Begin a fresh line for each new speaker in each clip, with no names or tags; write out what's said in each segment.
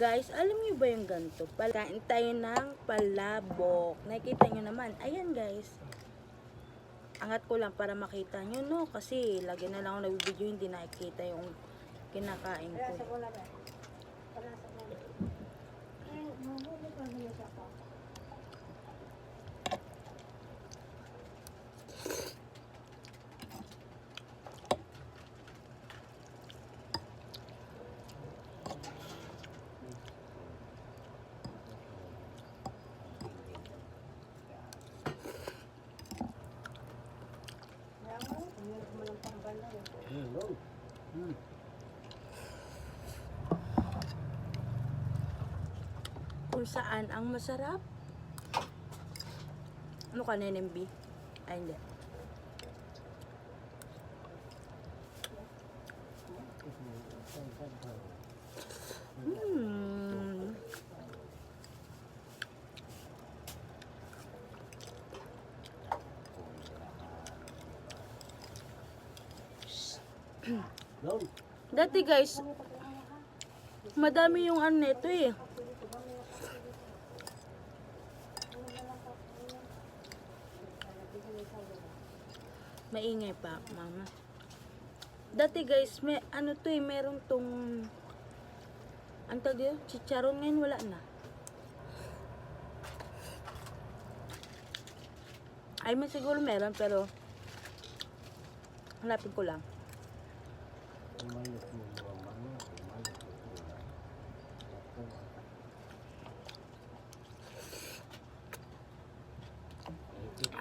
Guys, alam niyo ba yung ganito? Kain tayo ng palabok. Nakikita niyo naman. Ayan guys. Angat ko lang para makita niyo, no? Kasi lagi na lang ako nag-video, hindi nakikita yung kinakain ko. Kung saan ang masarap. Ano ka, NMB? Ay, hindi. Dati guys, madami yung ano nito eh. Maingay pa, mama. Dati guys, may ano to eh, meron tong ang tawag yun, chicharon, ngayon wala na. Ay, man siguro meron, pero hanapin ko lang.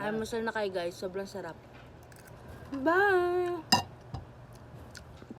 Almusal na kayo guys, sobrang sarap. Bye!